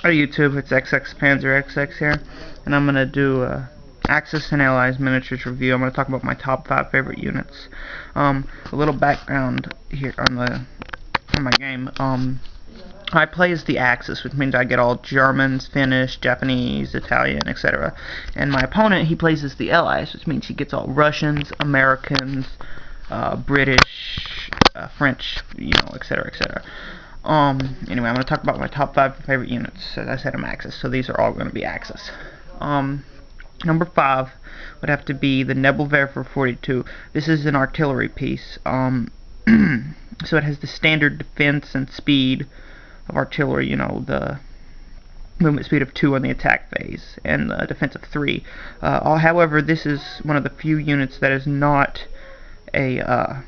Hey YouTube, it's XX Panzer XX here, and I'm gonna do a Axis and Allies miniatures review. I'm gonna talk about my top 5 favorite units. A little background here on my game. I play as the Axis, which means I get all Germans, Finnish, Japanese, Italian, etc. And my opponent, he plays as the Allies, which means he gets all Russians, Americans, British, French, etc., etc. Anyway, I'm going to talk about my top 5 favorite units. As I said, I'm Axis, so these are all going to be Axis. Number 5 would have to be the Nebelwerfer 42. This is an artillery piece. So it has the standard defense and speed of artillery, the movement speed of 2 on the attack phase, and the defense of 3. However, this is one of the few units that is not a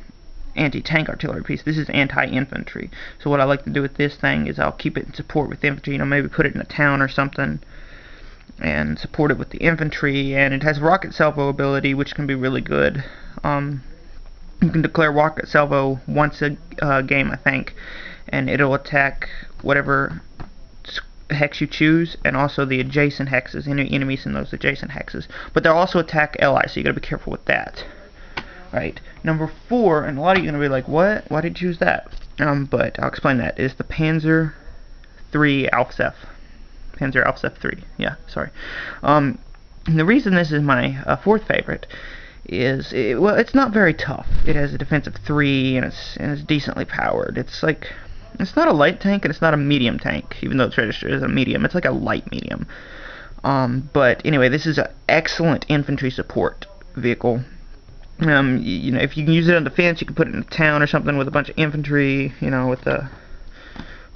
anti-tank artillery piece. This is anti-infantry. So what I like to do with this thing is I'll keep it in support with infantry, maybe put it in a town or something and support it with the infantry. And it has rocket salvo ability, which can be really good. You can declare rocket salvo once a game, I think, and it'll attack whatever hex you choose, and also the adjacent hexes, any enemies in those adjacent hexes. But they'll also attack allies, so you gotta be careful with that. Right, number 4, and a lot of you are going to be like, what? Why did you choose that? But I'll explain that. Is the Panzer III Alpsef. Panzer Alpsef 3. Yeah, sorry. And the reason this is my 4th favorite is, well, it's not very tough. It has a defense of 3, and it's decently powered. It's not a light tank, and it's not a medium tank, even though it's registered as a medium. It's like a light medium. But anyway, this is an excellent infantry support vehicle. If you can use it on defense, you can put it in a town or something with a bunch of infantry, with the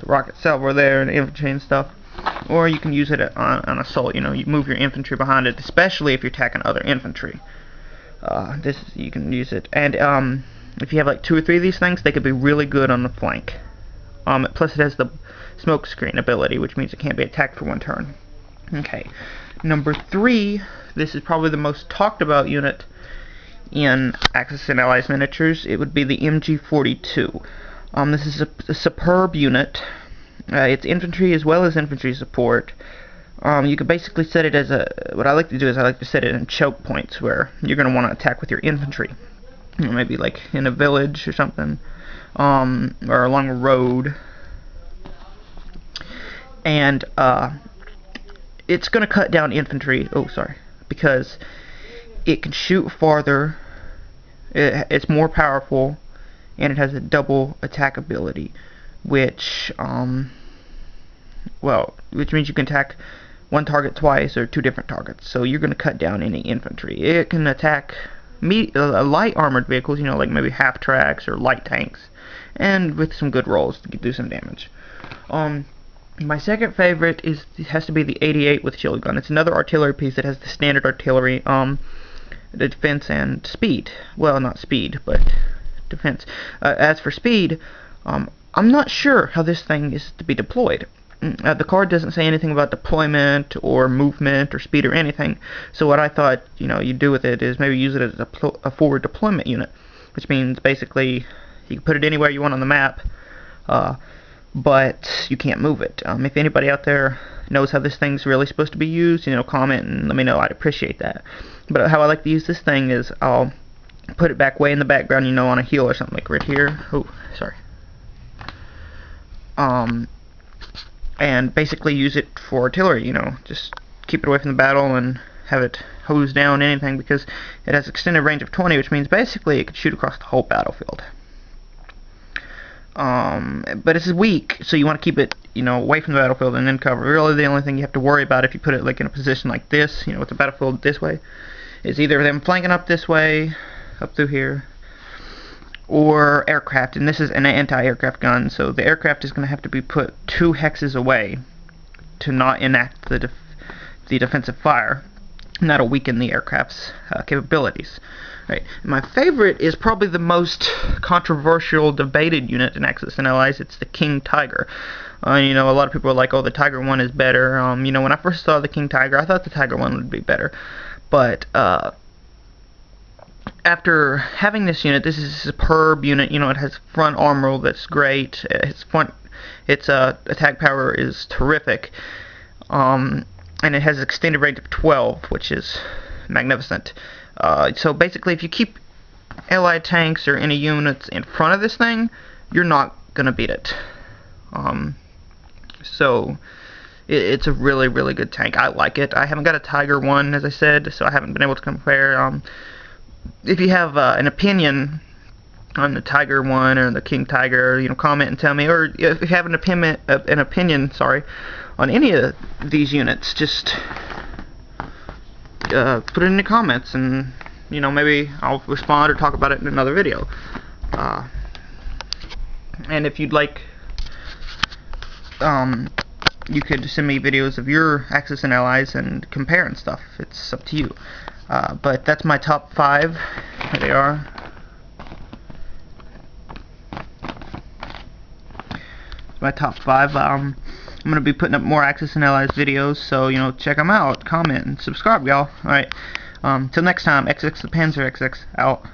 rocket salvo there and the infantry and stuff. Or you can use it on assault, you move your infantry behind it, especially if you're attacking other infantry. You can use it. And if you have like 2 or 3 of these things, they could be really good on the flank. Plus it has the smoke screen ability, which means it can't be attacked for 1 turn. Okay, number 3, this is probably the most talked about unit in Axis and Allies miniatures. It would be the MG42. This is a superb unit. It's infantry as well as infantry support. You could basically set it as what I like to do is I like to set it in choke points where you're going to want to attack with your infantry. Maybe like in a village or something, or along a road. And it's going to cut down infantry. Oh, sorry, because it can shoot farther, it's more powerful, and it has a double attack ability, which means you can attack 1 target twice or 2 different targets. So you're going to cut down any infantry. It can attack light armored vehicles, like maybe half tracks or light tanks, and with some good rolls to do some damage. My second favorite has to be the 88 with shield gun. It's another artillery piece that has the standard artillery, the defense and speed. Well, not speed, but defense. As for speed, I'm not sure how this thing is to be deployed. The card doesn't say anything about deployment or movement or speed or anything. So what I thought, you do with it is maybe use it as a forward deployment unit, which means basically you can put it anywhere you want on the map, but you can't move it. If anybody out there knows how this thing's really supposed to be used, comment and let me know. I'd appreciate that. But how I like to use this thing is I'll put it back way in the background, on a hill or something, like right here. Oh, sorry. And basically use it for artillery, just keep it away from the battle and have it hose down anything, because it has extended range of 20, which means basically it could shoot across the whole battlefield. But it's weak, so you want to keep it, away from the battlefield and in cover. Really, the only thing you have to worry about if you put it like in a position like this, with the battlefield this way, is either them flanking up this way, up through here, or aircraft. And this is an anti-aircraft gun, so the aircraft is going to have to be put 2 hexes away to not enact the defensive fire, and that'll weaken the aircraft's capabilities. Right. My favorite is probably the most controversial, debated unit in Axis and Allies. It's the King Tiger. A lot of people are like, oh, the Tiger one is better. When I first saw the King Tiger, I thought the Tiger one would be better. But after having this unit, this is a superb unit. It has front armor that's great. Its front Its attack power is terrific, and it has extended range of 12, which is magnificent. So basically, if you keep allied tanks or any units in front of this thing, you're not gonna beat it. So it's a really, really good tank. I like it. I haven't got a Tiger one, as I said, so I haven't been able to compare. If you have an opinion on the Tiger one or the King Tiger, comment and tell me. Or if you have an opinion, on any of these units, just put it in the comments, and maybe I'll respond or talk about it in another video. And if you'd like, you could send me videos of your Axis and Allies and compare and stuff. It's up to you. But that's my top 5. Here they are. My top 5. I'm gonna be putting up more Axis and Allies videos, so check them out, comment, and subscribe, y'all. All right. Till next time, XX the Panzer XX out.